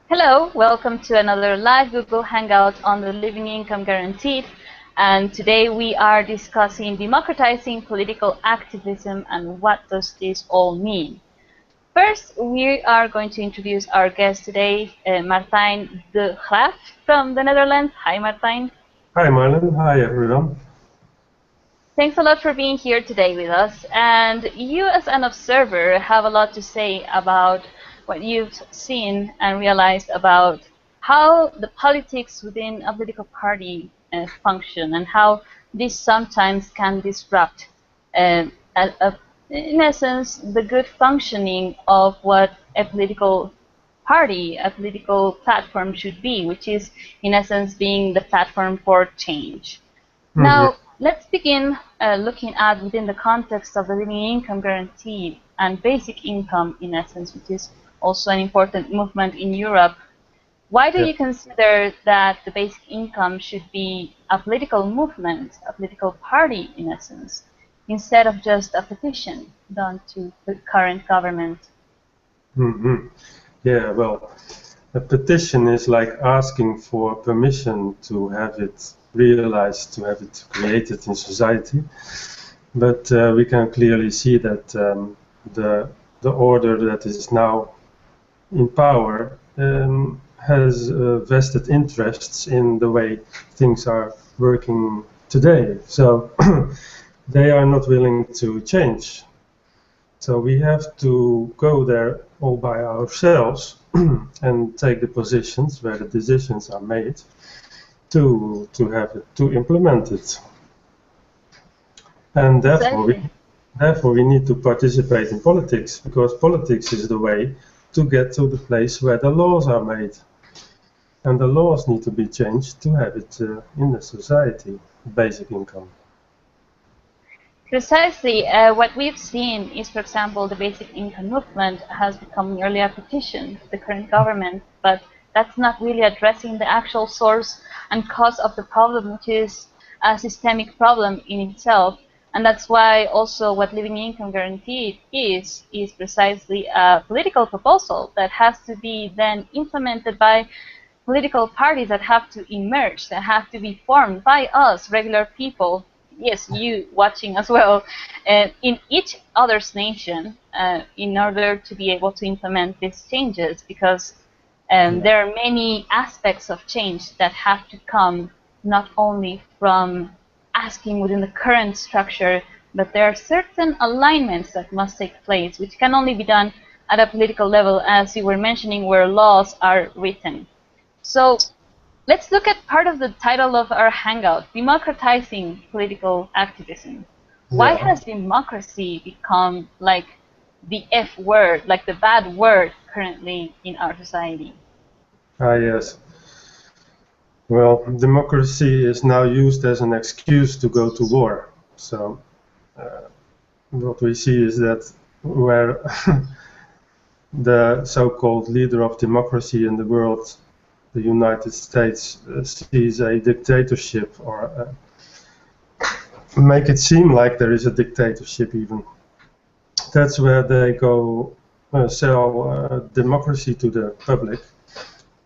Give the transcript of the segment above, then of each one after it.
Hello, welcome to another live Google Hangout on the Living Income Guaranteed. And today we are discussing democratizing political activism and what does this all mean. First, we are going to introduce our guest today, Martijn de Graaf from the Netherlands. Hi, Martijn. Hi, Marlen. Hi, everyone. Thanks a lot for being here today with us. And you, as an observer, have a lot to say about what you've seen and realized about how the politics within a political party function and how this sometimes can disrupt, in essence, the good functioning of what a political party, a political platform should be, which is, in essence, being the platform for change. Now, let's begin looking at within the context of the living income guarantee and basic income, in essence, which is also an important movement in Europe. Why do you consider that the basic income should be a political movement, a political party, in essence, instead of just a petition done to the current government? Yeah, well, a petition is like asking for permission to have it realized, to have it created in society. But we can clearly see that the order that is now in power has vested interests in the way things are working today. So they are not willing to change. So we have to go there all by ourselves and take the positions where the decisions are made to implement it. And therefore we need to participate in politics, because politics is the way to get to the place where the laws are made. And the laws need to be changed to have it in the society, basic income. Precisely. What we've seen is, for example, the basic income movement has become merely a petition to the current government, but that's not really addressing the actual source and cause of the problem, which is a systemic problem in itself. And that's why also what Living Income Guaranteed is precisely a political proposal that has to be then implemented by political parties that have to emerge, that have to be formed by us, regular people, yes, you watching as well, in each other's nation in order to be able to implement these changes, because there are many aspects of change that have to come not only from asking within the current structure, but there are certain alignments that must take place, which can only be done at a political level, as you were mentioning, where laws are written. So let's look at part of the title of our hangout, Democratizing Political Activism. Why has democracy become like the F word, like the bad word currently in our society? Yes. Well, democracy is now used as an excuse to go to war. So what we see is that where the so-called leader of democracy in the world, the United States, sees a dictatorship, or make it seem like there is a dictatorship even. That's where they go sell democracy to the public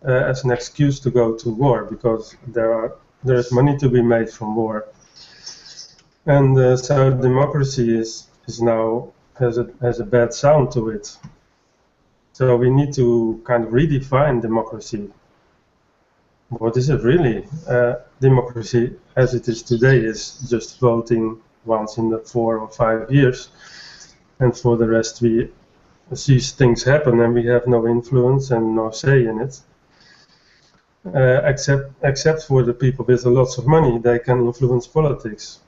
as an excuse to go to war, because there's money to be made from war. And so democracy is now has a bad sound to it. So we need to kind of redefine democracy. What is it really? Democracy as it is today is just voting once in the 4 or 5 years, and for the rest we see things happen and we have no influence and no say in it. Except for the people with lots of money, they can influence politics.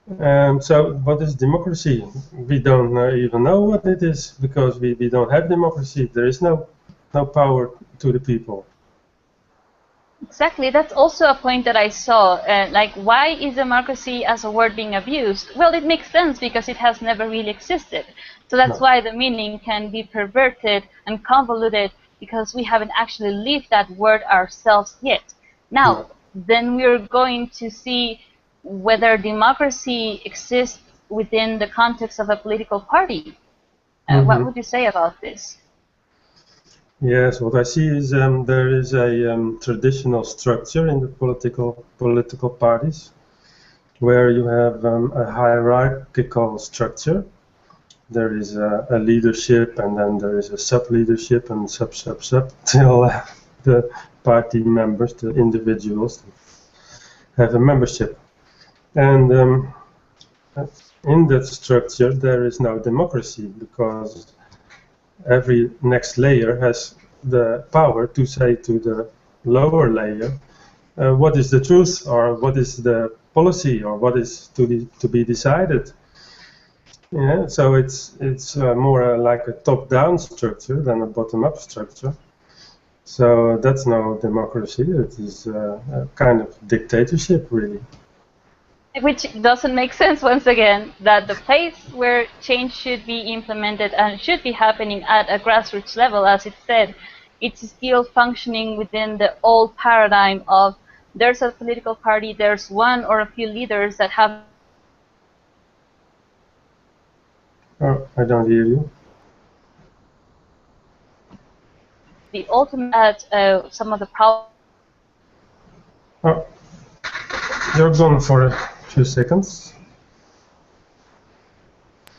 So what is democracy? We don't even know what it is, because we don't have democracy. There is no power to the people. Exactly, that's also a point that I saw. Like, why is democracy as a word being abused? Well, it makes sense because it has never really existed. So that's why the meaning can be perverted and convoluted, because we haven't actually lived that word ourselves yet. Now, then we're going to see whether democracy exists within the context of a political party. What would you say about this? Yes, what I see is there is a traditional structure in the political parties where you have a hierarchical structure. There is a leadership, and then there is a sub-leadership and sub till the party members, the individuals, have a membership. And in that structure there is no democracy, because every next layer has the power to say to the lower layer what is the truth, or what is the policy, or what is to be decided. Yeah, so it's more like a top-down structure than a bottom-up structure. So that's no democracy. It is a kind of dictatorship, really. Which doesn't make sense, once again, that the place where change should be implemented and should be happening at a grassroots level, as it said, it's still functioning within the old paradigm of there's a political party, there's one or a few leaders that have... Oh, I don't hear you. The ultimate, some of the problems... Oh, you're gone for a few seconds.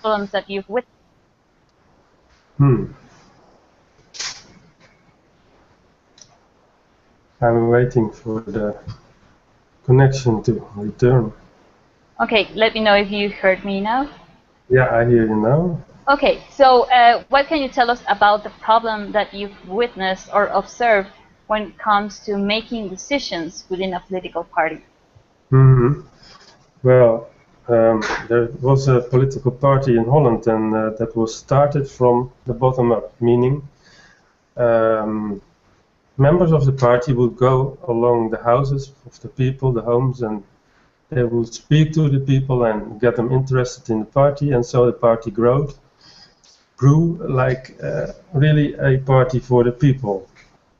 that you've witnessed. I'm waiting for the connection to return. Okay, let me know if you heard me now. Yeah, I hear you now. Okay, so what can you tell us about the problem that you've witnessed or observed when it comes to making decisions within a political party? Well, there was a political party in Holland, and that was started from the bottom up, meaning members of the party would go along the houses of the people, the homes, and they would speak to the people and get them interested in the party, and so the party grew like really a party for the people.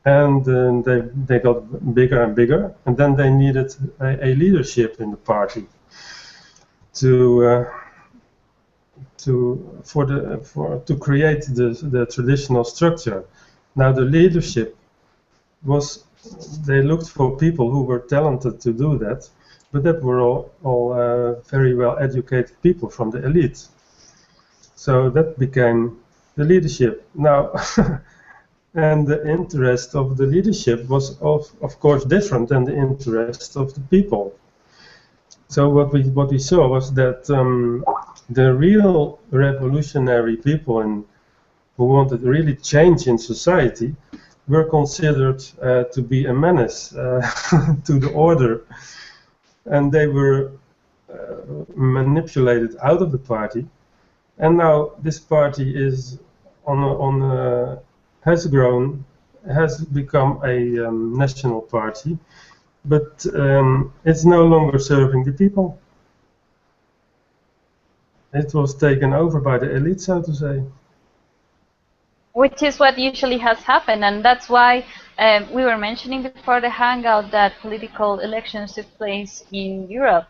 And they got bigger and bigger, and then they needed a leadership in the party to create the traditional structure. Now the leadership was, they looked for people who were talented to do that, but that were all very well educated people from the elite. So that became the leadership. Now, and the interest of the leadership was of course different than the interest of the people. So what we saw was that the real revolutionary people who wanted really change in society were considered to be a menace to the order, and they were manipulated out of the party. And now this party is has grown, has become a national party, but it's no longer serving the people. It was taken over by the elite, so to say. Which is what usually has happened, and that's why we were mentioning before the hangout that political elections took place in Europe.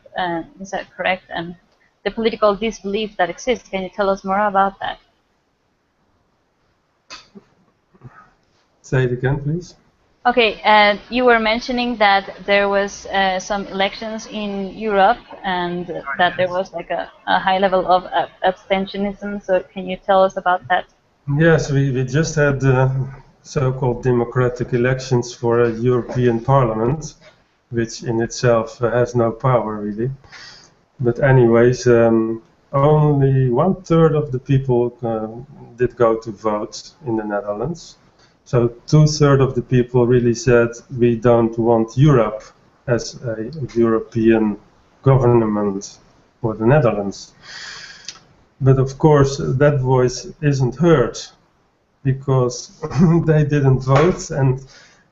Is that correct? And the political disbelief that exists. Can you tell us more about that? Say it again, please. Okay, and you were mentioning that there was some elections in Europe, and that there was like a high level of abstentionism. So can you tell us about that? Yes, we just had so-called democratic elections for a European Parliament, which in itself has no power really. But anyways, only 1/3 of the people did go to vote in the Netherlands. So 2/3 of the people really said we don't want Europe as a European government for the Netherlands. But of course that voice isn't heard, because they didn't vote and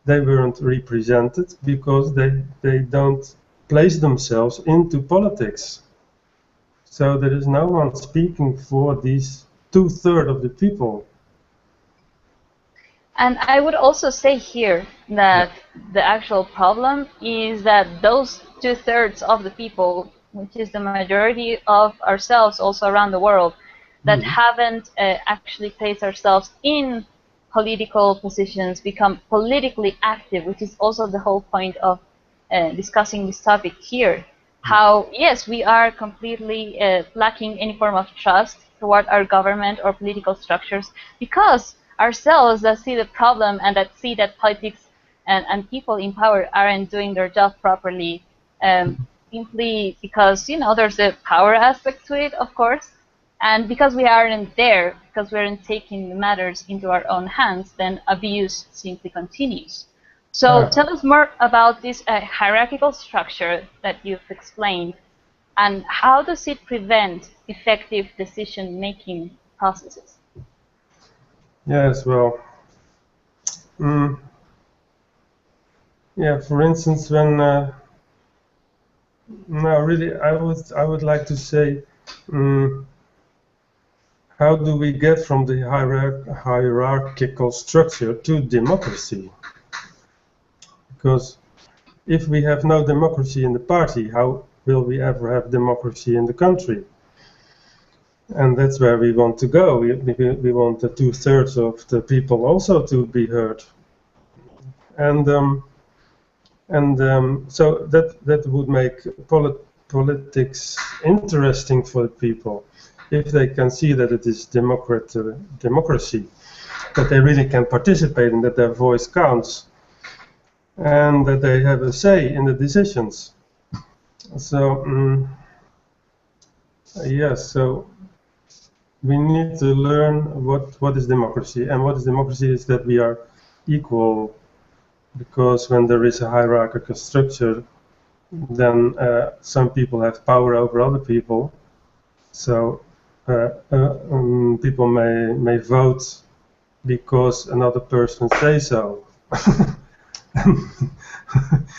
they weren't represented, because they don't place themselves into politics. So there is no one speaking for these 2/3 of the people. And I would also say here that the actual problem is that those 2/3 of the people, which is the majority of ourselves also around the world, that haven't actually placed ourselves in political positions become politically active, which is also the whole point of discussing this topic here. How, yes, we are completely lacking any form of trust toward our government or political structures, because ourselves that see the problem and that see that politics and people in power aren't doing their job properly, simply because, you know, there's a power aspect to it, of course, and because we aren't there, because we aren't taking matters into our own hands, then abuse simply continues. So tell us more about this hierarchical structure that you've explained, and how does it prevent effective decision-making processes? Yes, well, yeah, for instance, when no, really, I would like to say, how do we get from the hierarchical structure to democracy? Because if we have no democracy in the party, how will we ever have democracy in the country? And that's where we want to go. We want the 2/3 of the people also to be heard. And so that would make politics interesting for the people, if they can see that it is democracy, that they really can participate and that their voice counts, and that they have a say in the decisions. So yes, so we need to learn what is democracy, and what is democracy is that we are equal, because when there is a hierarchical structure, then some people have power over other people. So people may vote because another person says so.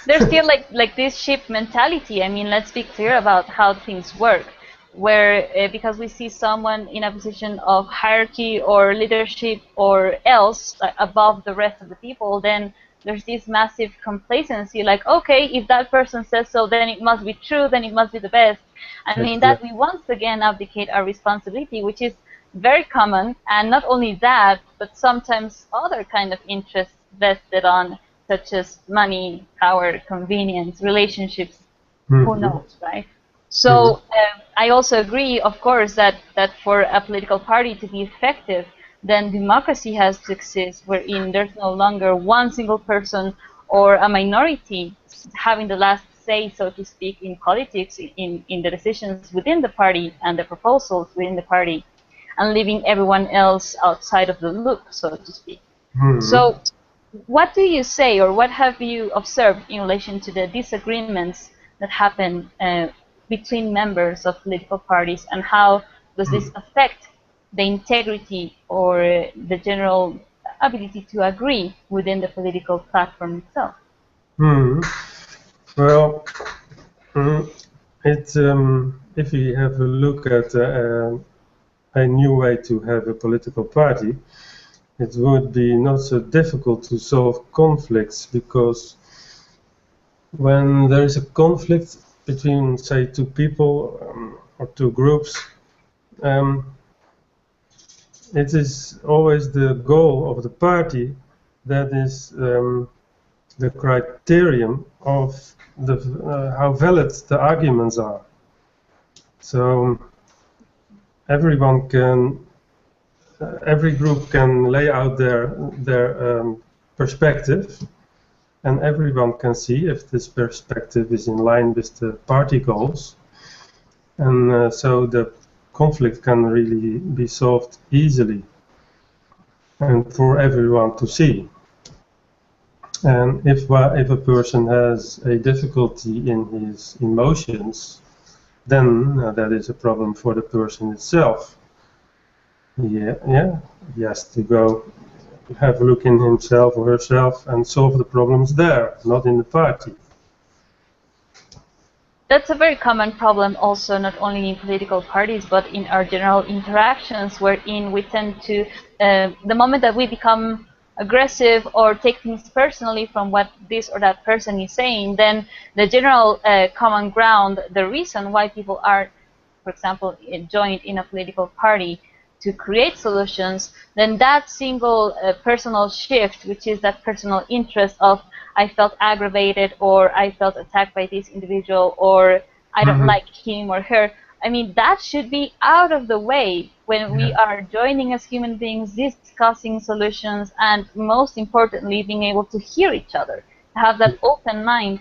There's still like this ship mentality. I mean, let's be clear about how things work, where because we see someone in a position of hierarchy or leadership or else above the rest of the people, then there's this massive complacency, like, okay, if that person says so, then it must be true, then it must be the best. And in that, we once again abdicate our responsibility, which is very common. And not only that, but sometimes other kind of interests vested on, such as money, power, convenience, relationships, who knows, right? So I also agree, of course, that for a political party to be effective, then democracy has to exist, wherein there's no longer one single person or a minority having the last say, so to speak, in politics, in the decisions within the party and the proposals within the party, and leaving everyone else outside of the loop, so to speak. So what do you say, or what have you observed in relation to the disagreements that happen between members of political parties, and how does this affect the integrity or the general ability to agree within the political platform itself? Well, if we have a look at a new way to have a political party, it would be not so difficult to solve conflicts, because when there is a conflict between, say, two people or two groups, it is always the goal of the party that is the criterion of how valid the arguments are. So every group can lay out their perspective, and everyone can see if this perspective is in line with the party goals, and so the conflict can really be solved easily and for everyone to see. And if a person has a difficulty in his emotions, then that is a problem for the person itself. Yeah, he has to go have a look in himself or herself and solve the problems there, not in the party. That's a very common problem also, not only in political parties, but in our general interactions, wherein we tend to, the moment that we become aggressive or take things personally from what this or that person is saying, then the general common ground, the reason why people are, for example, joined in a political party, to create solutions, then that single personal shift, which is that personal interest of I felt aggravated, or I felt attacked by this individual, or I don't like him or her, I mean, that should be out of the way when we are joining as human beings, discussing solutions, and most importantly, being able to hear each other, to have that open mind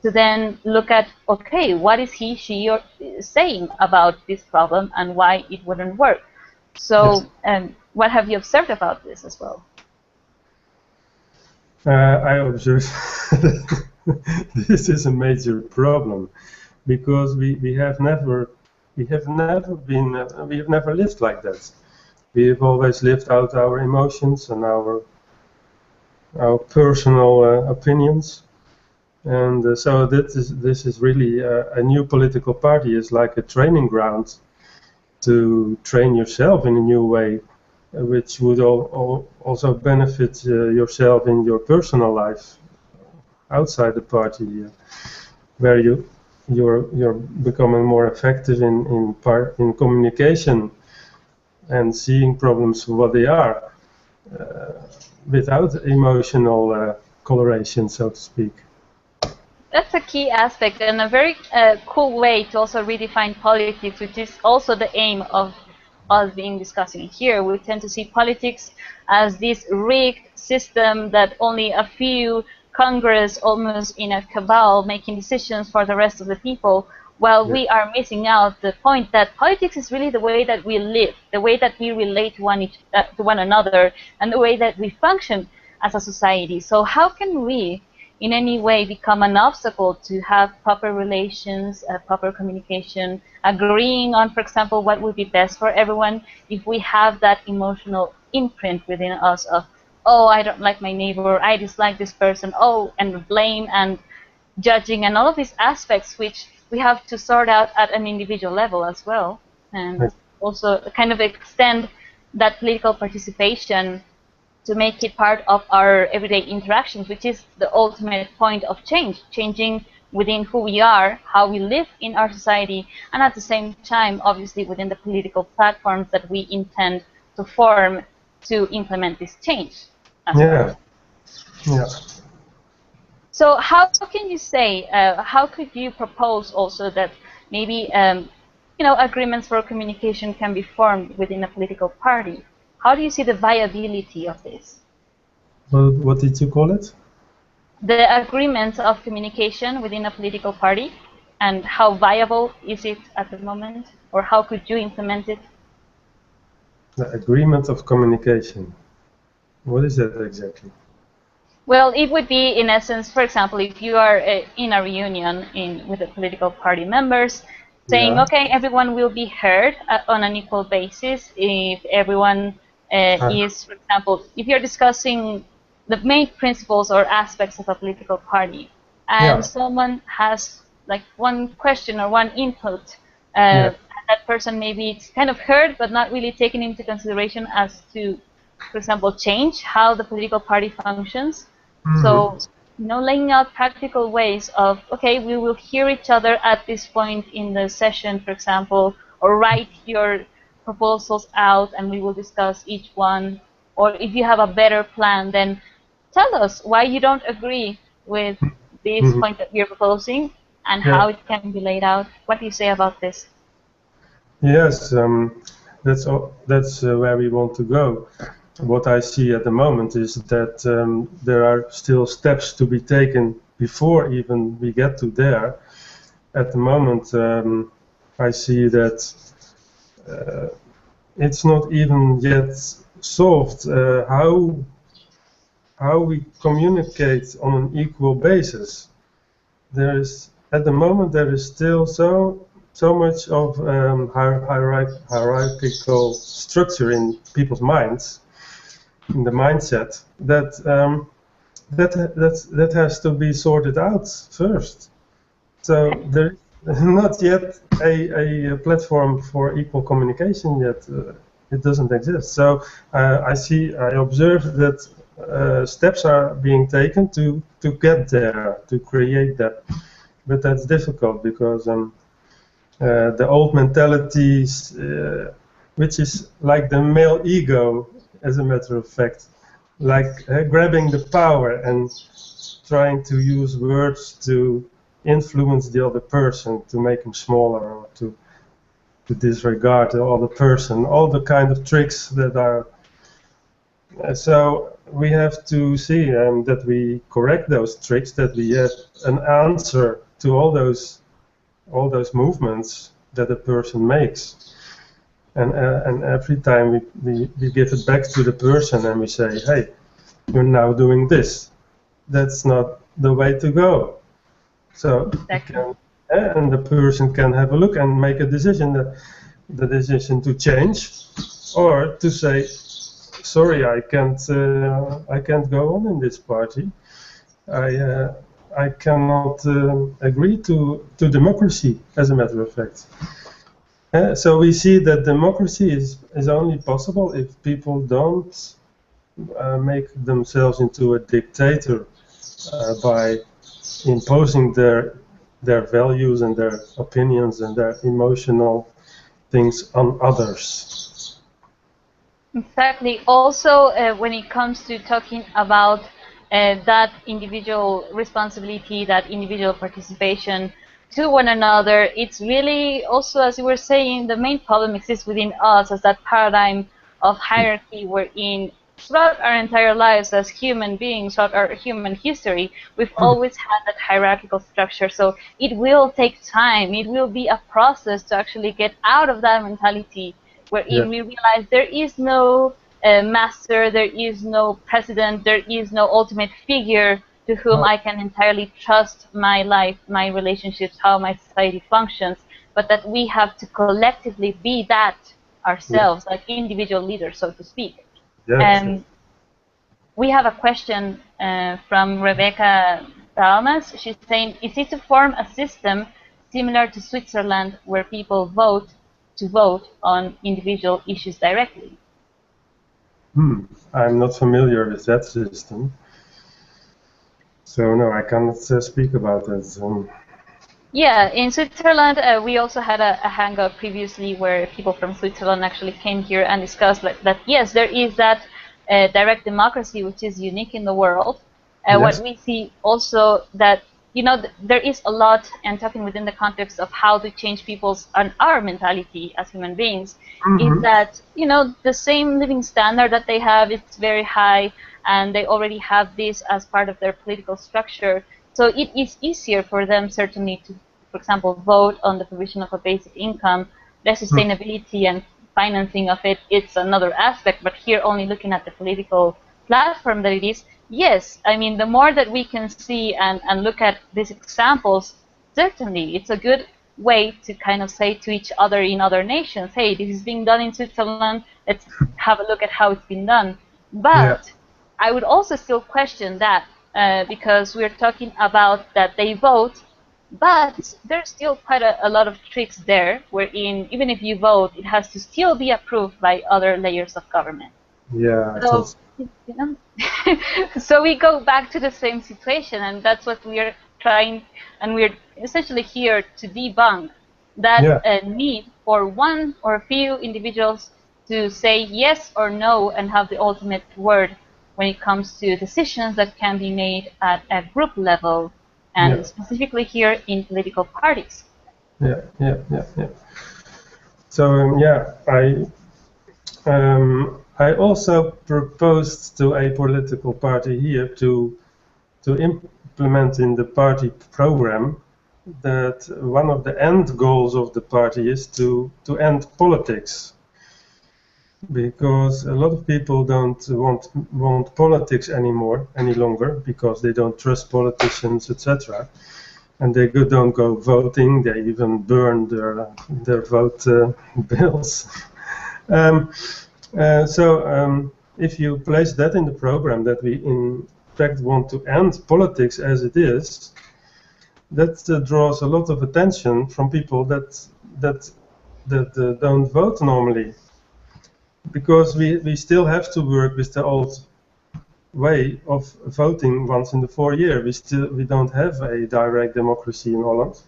to then look at, okay, what is he, she, or saying about this problem and why it wouldn't work. So, what have you observed about this as well? I observe this is a major problem, because we have never lived like that. We have always lived out our emotions and our personal opinions, and so this is really a new political party is like a training ground to train yourself in a new way, which would also benefit yourself in your personal life outside the party, where you're becoming more effective in communication and seeing problems for what they are, without emotional coloration, so to speak. That's a key aspect, and a very cool way to also redefine politics, which is also the aim of us being discussing here. We tend to see politics as this rigged system that only a few Congress, almost in a cabal, making decisions for the rest of the people, while we are missing out the point that politics is really the way that we live, the way that we relate to one another, and the way that we function as a society. So how can we in any way become an obstacle to have proper relations, proper communication, agreeing on, for example, what would be best for everyone, if we have that emotional imprint within us of, oh, I don't like my neighbor, I dislike this person, oh, and blame and judging and all of these aspects which we have to sort out at an individual level as well, and also kind of extend that political participation to make it part of our everyday interactions, which is the ultimate point of change, changing within who we are, how we live in our society, and at the same time, obviously, within the political platforms that we intend to form to implement this change. Yeah. So how can you say, how could you propose also that maybe, agreements for communication can be formed within a political party? How do you see the viability of this? Well, what did you call it? The agreements of communication within a political party, and how viable is it at the moment, or how could you implement it? The agreement of communication. What is that exactly? Well, it would be, in essence, for example, if you are in a reunion with the political party members, saying, okay, everyone will be heard on an equal basis. If everyone is, for example, if you're discussing the main principles or aspects of a political party, and someone has like one question or one input, that person maybe it's kind of heard but not really taken into consideration as to, for example, change how the political party functions. So, laying out practical ways of, okay, we will hear each other at this point in the session, for example, or write your proposals out and we will discuss each one. Or if you have a better plan, then tell us why you don't agree with this point that we're proposing and how it can be laid out. What do you say about this? Yes, that's where we want to go. What I see at the moment is that there are still steps to be taken before even we get to there. At the moment, I see that it's not even yet solved how we communicate on an equal basis. At the moment there is still so much of hierarchical structure in people's minds, in the mindset, that has to be sorted out first. So there is not yet a platform for equal communication yet. It doesn't exist. So I observe that steps are being taken to get there, to create that. But that's difficult because the old mentalities which is like the male ego, as a matter of fact, like grabbing the power and trying to use words to influence the other person, to make him smaller, or to disregard the other person, all the kind of tricks that are. So we have to see that we correct those tricks, that we have an answer to all those movements that a person makes. And every time we give it back to the person and we say, hey, you're now doing this. That's not the way to go. So and the person can have a look and make a decision, the decision to change, or to say, sorry, I can't go on in this party. I cannot agree to democracy, as a matter of fact. So we see that democracy is only possible if people don't make themselves into a dictator by imposing their values and their opinions and their emotional things on others. Exactly. Also, when it comes to talking about that individual responsibility, that individual participation to one another, it's really also, as you were saying, the main problem exists within us as that paradigm of hierarchy wherein throughout our entire lives as human beings, throughout our human history, we've always had that hierarchical structure. So it will take time, it will be a process to actually get out of that mentality wherein we realize there is no master, there is no president, there is no ultimate figure to whom I can entirely trust my life, my relationships, how my society functions, but that we have to collectively be that ourselves, like individual leaders, so to speak. We have a question from Rebecca Dalmas. She's saying, is it to form a system similar to Switzerland where people vote on individual issues directly? I'm not familiar with that system. So no, I cannot speak about that. Yeah, in Switzerland, we also had a hangout previously where people from Switzerland actually came here and discussed that yes, there is that direct democracy which is unique in the world. What we see also that, you know, there is a lot, and talking within the context of how to change people's and our mentality as human beings, is that, you know, the same living standard that they have, it's very high, and they already have this as part of their political structure. So it is easier for them certainly to, for example, vote on the provision of a basic income. The sustainability and financing of it, it's another aspect, but here only looking at the political platform that it is, yes, I mean, the more that we can see and look at these examples, certainly it's a good way to kind of say to each other in other nations, hey, this is being done in Switzerland, let's have a look at how it's been done. But I would also still question that because we're talking about that they vote, but there's still quite a lot of tricks there, wherein even if you vote, it has to still be approved by other layers of government. So, you know, so we go back to the same situation, and that's what we are trying, and we're essentially here to debunk that need for one or a few individuals to say yes or no and have the ultimate word when it comes to decisions that can be made at a group level, and specifically here in political parties. So I also proposed to a political party here to implement in the party program that one of the end goals of the party is to end politics. Because a lot of people don't want politics any longer, because they don't trust politicians, etc. And they don't go voting. They even burn their vote bills. So if you place that in the program, that we in fact want to end politics as it is, that draws a lot of attention from people that don't vote normally. Because we still have to work with the old way of voting once in the 4 years. We don't have a direct democracy in Holland.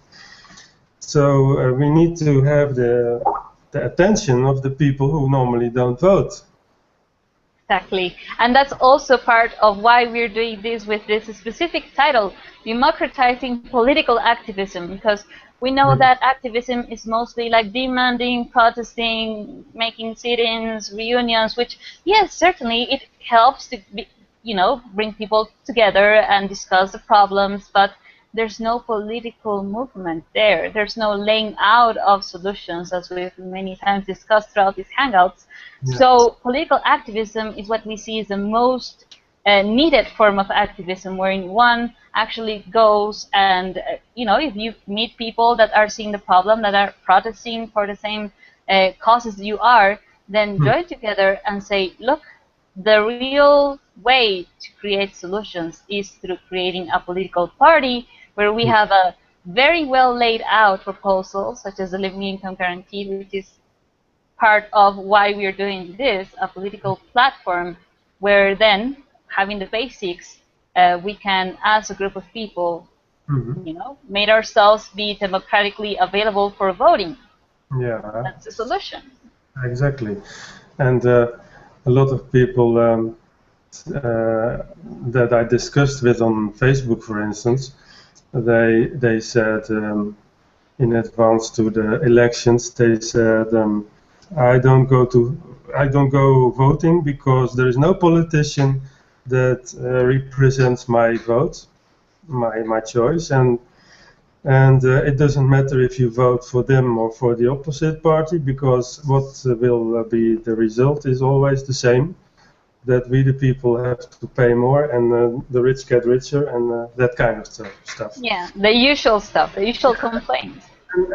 So we need to have the attention of the people who normally don't vote. Exactly. And that's also part of why we're doing this with this specific title, Democratizing Political Activism, because we know that activism is mostly like demanding, protesting, making sit-ins, reunions, which, yes, certainly it helps to be, bring people together and discuss the problems, but there's no political movement there. There's no laying out of solutions, as we've many times discussed throughout these hangouts. Yeah. So political activism is what we see as the most needed form of activism, wherein one actually goes and, if you meet people that are seeing the problem, that are protesting for the same causes you are, then join together and say, look, the real way to create solutions is through creating a political party where we have a very well laid out proposal, such as the living income guarantee, which is part of why we are doing this, a political platform, where then, having the basics, we can, as a group of people, make ourselves be democratically available for voting. Yeah. That's the solution. Exactly. And a lot of people that I discussed with on Facebook, for instance, they said in advance to the elections, they said, I don't go voting because there is no politician that represents my vote, my choice, and it doesn't matter if you vote for them or for the opposite party, because what will be the result is always the same, that we the people have to pay more and the rich get richer and that kind of stuff. Yeah, the usual stuff, the usual complaints.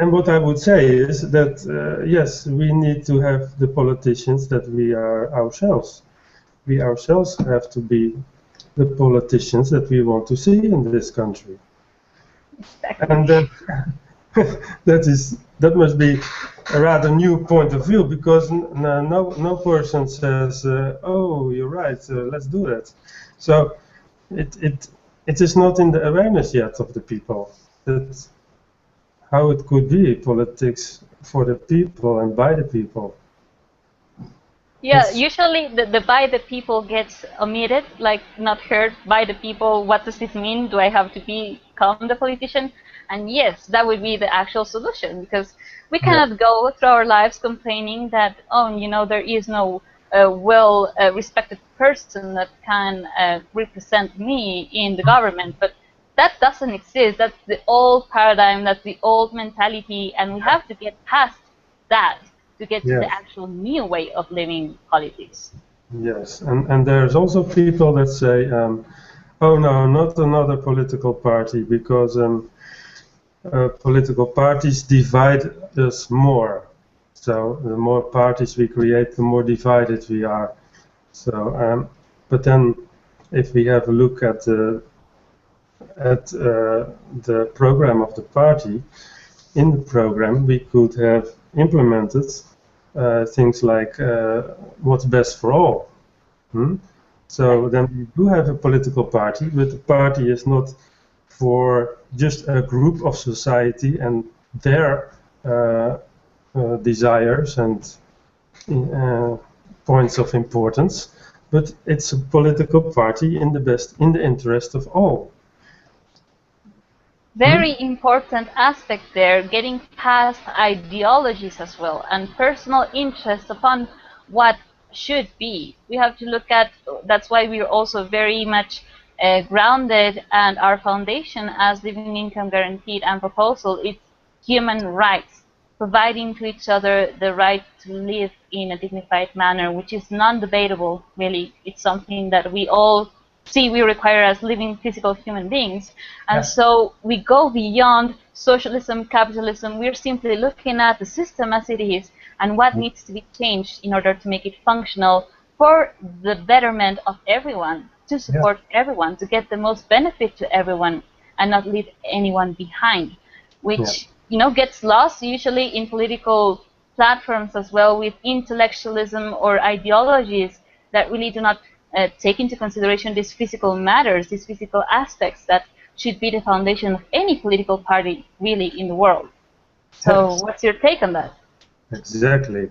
And what I would say is that, yes, we need to have the politicians that we are ourselves. We ourselves have to be the politicians that we want to see in this country. Exactly. And that must be a rather new point of view, because no person says, oh, you're right, let's do that. So it is not in the awareness yet of the people that how it could be politics for the people and by the people. Yeah, usually the by the people gets omitted, like not heard by the people. What does this mean? Do I have to become the politician? And yes, that would be the actual solution, because we cannot go through our lives complaining that, oh, there is no well-respected person that can represent me in the government. But that doesn't exist. That's the old paradigm, that's the old mentality, and we have to get past that to get to the actual new way of living politics. Yes, and there's also people that say, oh no, not another political party, because political parties divide us more. So the more parties we create, the more divided we are. So, but then if we have a look at the program of the party, in the program we could have implemented things like what's best for all. So then we do have a political party, but the party is not for just a group of society and their desires and points of importance, but it's a political party in the interest of all. Very important aspect there, getting past ideologies as well and personal interest upon what should be. We have to look at, that's why we're also very much grounded, and our foundation as Living Income Guaranteed and proposal is human rights, providing to each other the right to live in a dignified manner, which is non-debatable, really. It's something that we all see we require as living physical human beings. And so we go beyond socialism, capitalism. We're simply looking at the system as it is and what needs to be changed in order to make it functional for the betterment of everyone, to support everyone, to get the most benefit to everyone and not leave anyone behind, which gets lost usually in political platforms as well, with intellectualism or ideologies that really do not take into consideration these physical matters, these physical aspects that should be the foundation of any political party really in the world. So what's your take on that? exactly.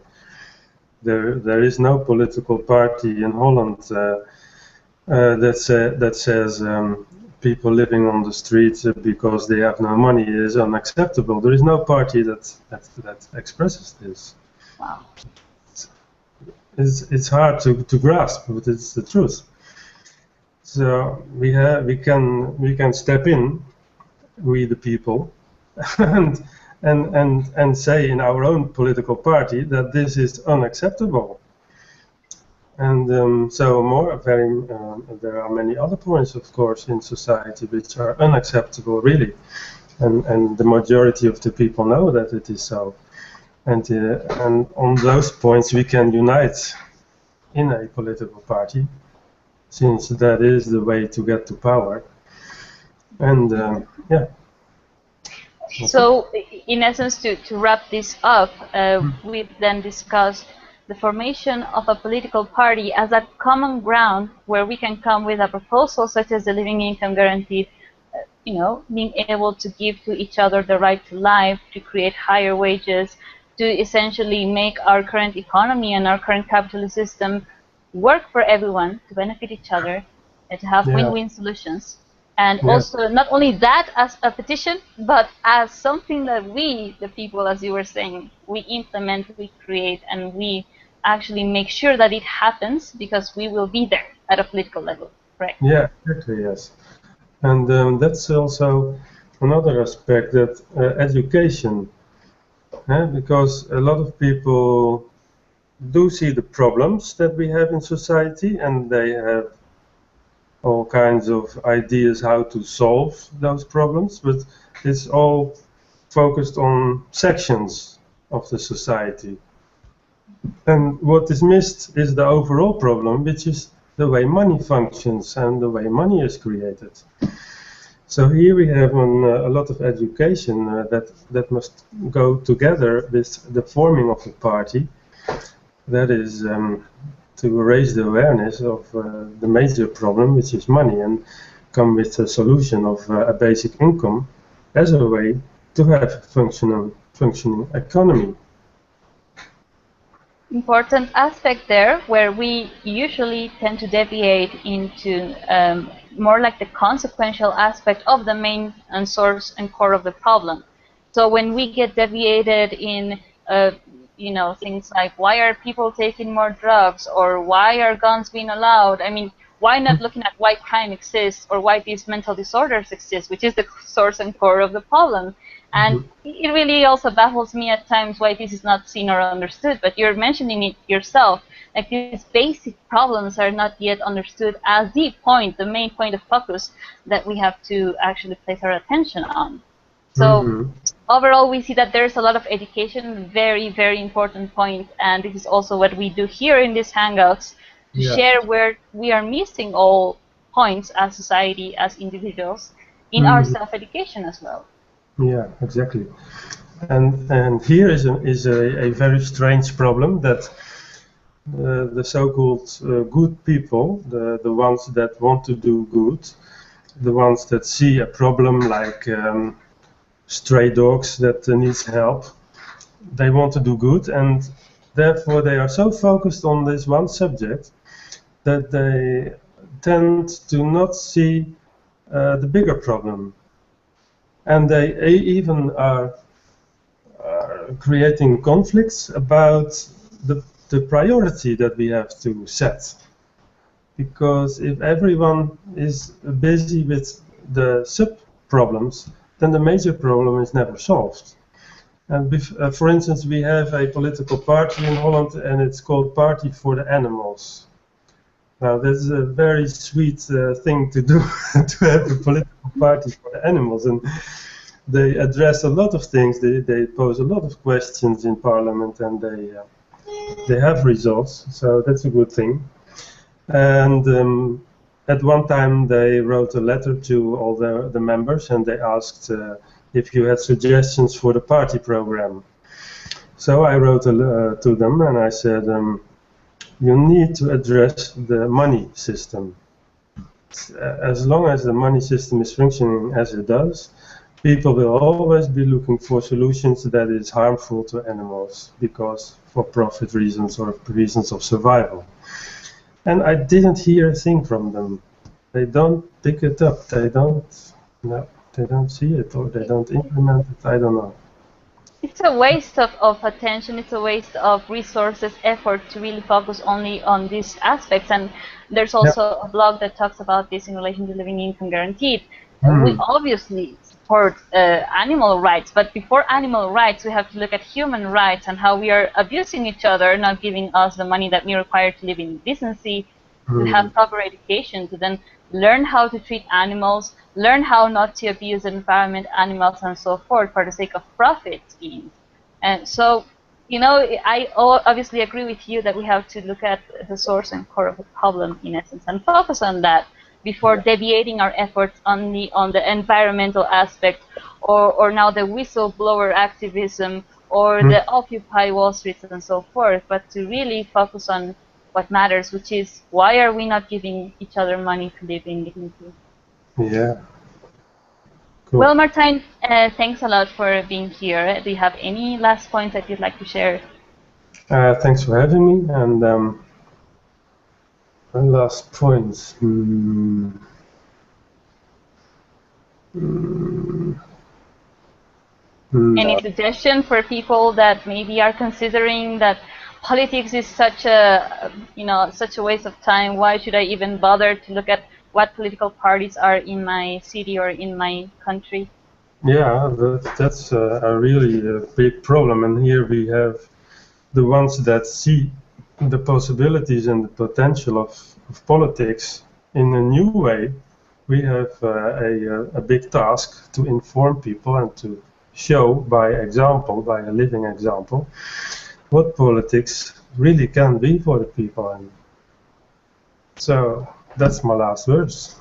There is no political party in Holland that says people living on the streets because they have no money is unacceptable. There is no party that expresses this. Wow. It's hard to grasp, but it's the truth. So we can step in, we the people, and say in our own political party that this is unacceptable. And there are many other points, of course, in society which are unacceptable, really, and the majority of the people know that it is so. And on those points we can unite in a political party, since that is the way to get to power. And yeah. So, in essence, to wrap this up, we've then discussed the formation of a political party as a common ground where we can come with a proposal such as the living income guarantee, being able to give to each other the right to life, to create higher wages, to essentially make our current economy and our current capitalist system work for everyone, to benefit each other, and to have win-win solutions. And also, not only that as a petition, but as something that we, the people, as you were saying, we implement, we create, and we actually make sure that it happens because we will be there at a political level, right? Yeah, exactly, yes. And that's also another aspect, that education, because a lot of people do see the problems that we have in society, and they have all kinds of ideas how to solve those problems, but it's all focused on sections of the society. And what is missed is the overall problem, which is the way money functions and the way money is created. So here we have a lot of education that must go together with the forming of the party. That is to raise the awareness of the major problem, which is money, and come with a solution of a basic income as a way to have a functioning economy. Important aspect there, where we usually tend to deviate into more like the consequential aspect of the main and source and core of the problem. So when we get deviated in things like, why are people taking more drugs, or why are guns being allowed? I mean, why not looking at why crime exists or why these mental disorders exist, which is the source and core of the problem? And it really also baffles me at times why this is not seen or understood, but you're mentioning it yourself, like these basic problems are not yet understood as the main point of focus that we have to actually place our attention on. So overall, we see that there's a lot of education, very, very important point, and this is also what we do here in these Hangouts, to share where we are missing all points as society, as individuals, in our self-education as well. Yeah, exactly. And here is a very strange problem, that the so-called good people, the ones that want to do good, the ones that see a problem like stray dogs that needs help, they want to do good, and therefore they are so focused on this one subject that they tend to not see the bigger problem. And they even are creating conflicts about the priority that we have to set. Because if everyone is busy with the sub-problems, then the major problem is never solved. And for instance, we have a political party in Holland, and it's called Party for the Animals. Now, that's a very sweet thing to do, to have a political party for the animals. And they address a lot of things. They pose a lot of questions in Parliament, and they have results. So that's a good thing. And at one time, they wrote a letter to all the members, and they asked if you had suggestions for the party program. So I wrote to them, and I said, you need to address the money system. As long as the money system is functioning as it does, people will always be looking for solutions that is harmful to animals because for profit reasons or reasons of survival. And I didn't hear a thing from them. They don't pick it up. They don't see it, or they don't implement it. I don't know. It's a waste of attention, it's a waste of resources, effort to really focus only on these aspects. And there's also a blog that talks about this in relation to living income guaranteed. We obviously support animal rights, but before animal rights, we have to look at human rights and how we are abusing each other, not giving us the money that we require to live in decency, to have proper education, to then learn how to treat animals, learn how not to abuse the environment, animals, and so forth for the sake of profit schemes. And so, you know, I obviously agree with you that we have to look at the source and core of the problem, in essence, and focus on that before deviating our efforts on the environmental aspect, or now the whistleblower activism, or the Occupy Wall Street and so forth, but to really focus on what matters, which is why are we not giving each other money to live in dignity? Yeah. Cool. Well, Martijn, thanks a lot for being here. Do you have any last points that you'd like to share? Thanks for having me. And my last points. Any suggestion for people that maybe are considering that politics is such a such a waste of time? Why should I even bother to look at what political parties are in my city or in my country? Yeah, that's a really big problem. And here we have the ones that see the possibilities and the potential of politics in a new way. We have a big task to inform people and to show by example, by a living example, what politics really can be for the people. And so that's my last words.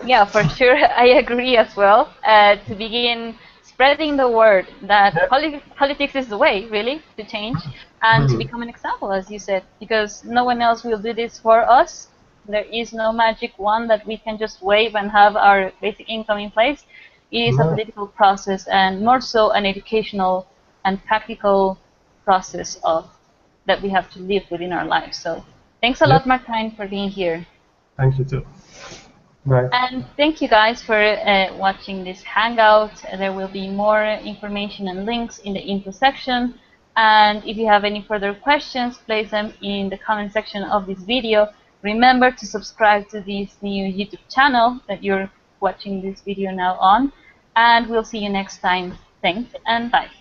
Yeah, for sure, I agree as well. To begin spreading the word that politics is the way, really, to change and to become an example, as you said, because no one else will do this for us. There is no magic wand that we can just wave and have our basic income in place. It is a political process, and more so an educational and practical process that we have to live within our lives. So thanks a lot, Martijn, for being here. Thank you too. Bye. And thank you guys for watching this hangout. There will be more information and links in the info section. And if you have any further questions, place them in the comment section of this video. Remember to subscribe to this new YouTube channel that you're watching this video now on. And we'll see you next time. Thanks and bye.